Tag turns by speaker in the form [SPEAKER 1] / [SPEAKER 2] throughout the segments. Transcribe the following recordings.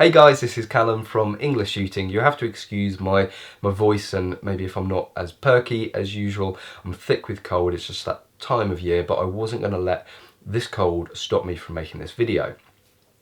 [SPEAKER 1] Hey guys, this is Callum from EnglishShooting. You have to excuse my voice and maybe if I'm not as perky as usual. I'm thick with cold, it's just that time of year, but I wasn't going to let this cold stop me from making this video.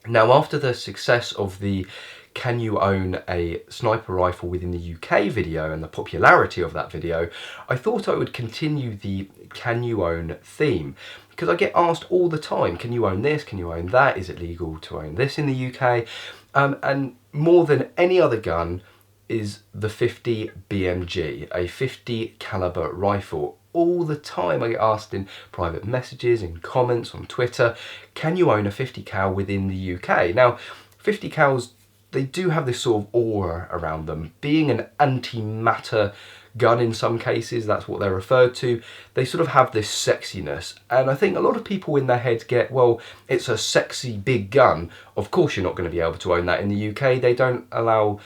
[SPEAKER 1] Now, after the success of the "Can you own a sniper rifle within the UK" video and the popularity of that video, I thought I would continue the "Can you own" theme, because I get asked all the time, can you own this, can you own that, is it legal to own this in the UK? And more than any other gun is the 50 BMG, a 50 caliber rifle. All the time I get asked in private messages, in comments on Twitter, can you own a 50 cal within the UK? Now, 50 cals, they do have this sort of aura around them. Being an antimatter gun in some cases, that's what they're referred to, they sort of have this sexiness. And I think a lot of people in their heads get, well, it's a sexy big gun, of course you're not going to be able to own that in the UK. They don't allow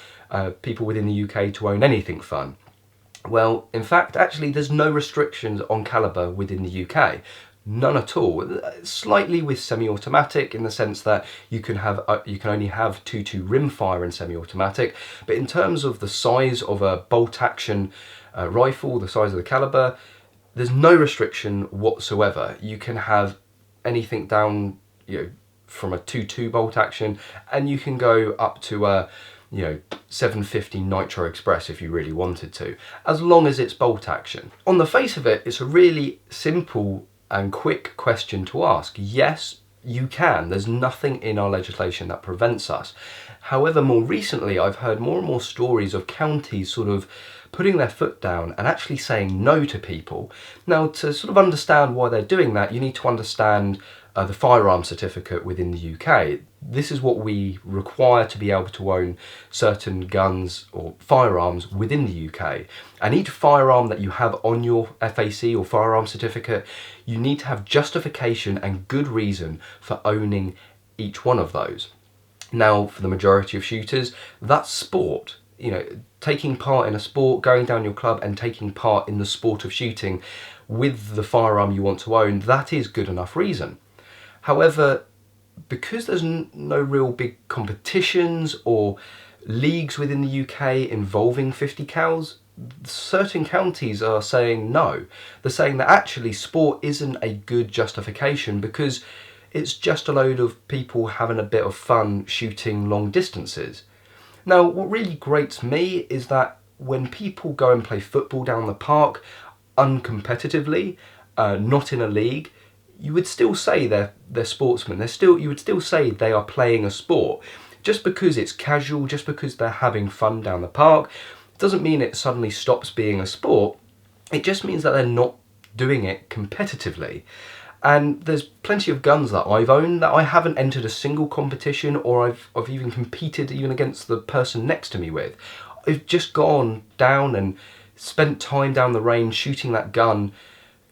[SPEAKER 1] people within the UK to own anything fun. Well, in fact, actually, there's no restrictions on caliber within the UK. None at all. Slightly with semi-automatic in the sense that you can only have 2.2 rimfire in semi-automatic, but in terms of the size of a bolt-action rifle, the size of the caliber, there's no restriction whatsoever. You can have anything down, from a 2.2 bolt-action, and you can go up to a 750 Nitro Express if you really wanted to, as long as it's bolt action. On the face of it, it's a really simple and quick question to ask. Yes, you can. There's nothing in our legislation that prevents us. However, more recently, I've heard more and more stories of counties sort of putting their foot down and actually saying no to people. Now, to sort of understand why they're doing that, you need to understand the firearm certificate within the UK. This is what we require to be able to own certain guns or firearms within the UK. And each firearm that you have on your FAC or firearm certificate, you need to have justification and good reason for owning each one of those. Now, for the majority of shooters, that's sport. Taking part in a sport, going down your club and taking part in the sport of shooting with the firearm you want to own, that is good enough reason. However, because there's no real big competitions or leagues within the UK involving 50 cals, certain counties are saying no. They're saying that actually sport isn't a good justification because it's just a load of people having a bit of fun shooting long distances. Now, what really grates me is that when people go and play football down the park uncompetitively, not in a league, you would still say they're sportsmen. You would still say they are playing a sport. Just because it's casual, just because they're having fun down the park, doesn't mean it suddenly stops being a sport. It just means that they're not doing it competitively. And there's plenty of guns that I've owned that I haven't entered a single competition, or I've even competed even against the person next to me with. I've just gone down and spent time down the range shooting that gun,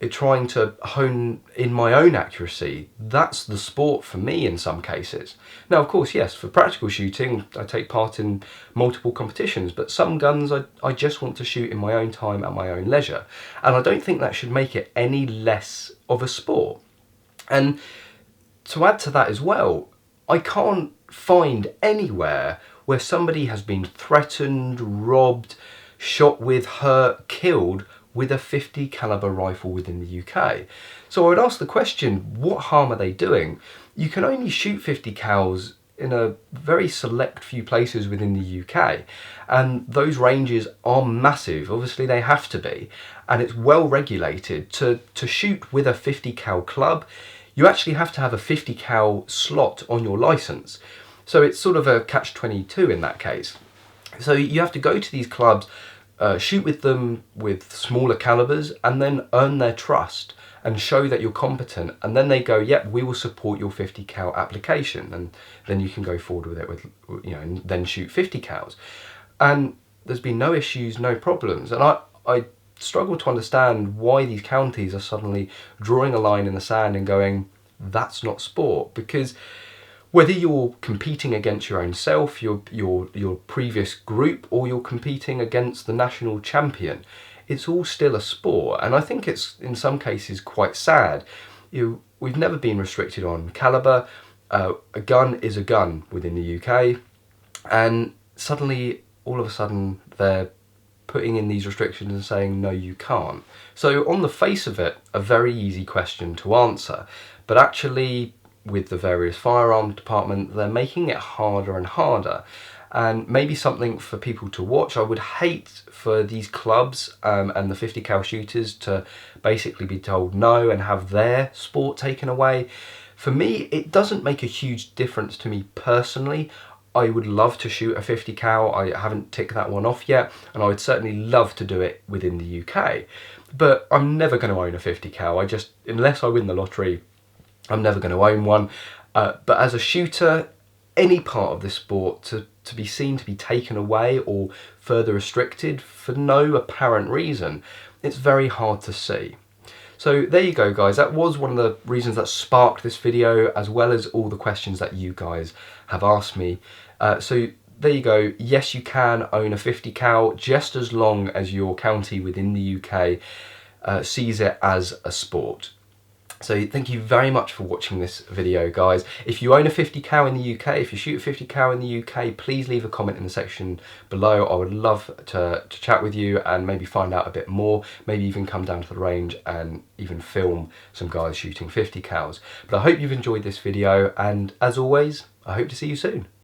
[SPEAKER 1] trying to hone in my own accuracy. That's the sport for me in some cases. Now, of course, yes, for practical shooting, I take part in multiple competitions, but some guns I just want to shoot in my own time at my own leisure. And I don't think that should make it any less of a sport. And to add to that as well, I can't find anywhere where somebody has been threatened, robbed, shot with, hurt, killed with a 50 caliber rifle within the UK. So I would ask the question, what harm are they doing? You can only shoot 50 cals in a very select few places within the UK, and those ranges are massive. Obviously they have to be, and it's well regulated. To shoot with a 50 cal club, you actually have to have a 50 cal slot on your license. So it's sort of a catch-22 in that case. So you have to go to these clubs, shoot with them with smaller calibers, and then earn their trust and show that you're competent, and then they go, yep, we will support your 50 cal application, and then you can go forward with it and then shoot 50 cals. And there's been no issues, no problems. And I struggle to understand why these counties are suddenly drawing a line in the sand and going, that's not sport. Because whether you're competing against your own self, your previous group, or you're competing against the national champion, it's all still a sport. And I think it's in some cases quite sad. We've never been restricted on caliber. A gun is a gun within the UK. And suddenly, all of a sudden, they're putting in these restrictions and saying, no, you can't. So on the face of it, a very easy question to answer. But actually, with the various firearm department, they're making it harder and harder. And maybe something for people to watch. I would hate for these clubs and the 50 cal shooters to basically be told no and have their sport taken away. For me, it doesn't make a huge difference to me personally. I would love to shoot a 50 cal. I haven't ticked that one off yet, and I would certainly love to do it within the UK. But I'm never going to own a 50 cal. Unless I win the lottery, I'm never going to own one. But as a shooter, any part of this sport to be seen to be taken away or further restricted for no apparent reason, it's very hard to see. So there you go, guys. That was one of the reasons that sparked this video, as well as all the questions that you guys have asked me. So there you go. Yes, you can own a 50 cal just as long as your county within the UK sees it as a sport. So thank you very much for watching this video, guys. If you own a 50 cal in the UK, if you shoot a 50 cal in the UK, please leave a comment in the section below. I would love to chat with you and maybe find out a bit more, maybe even come down to the range and even film some guys shooting 50 cals. But I hope you've enjoyed this video, and as always, I hope to see you soon.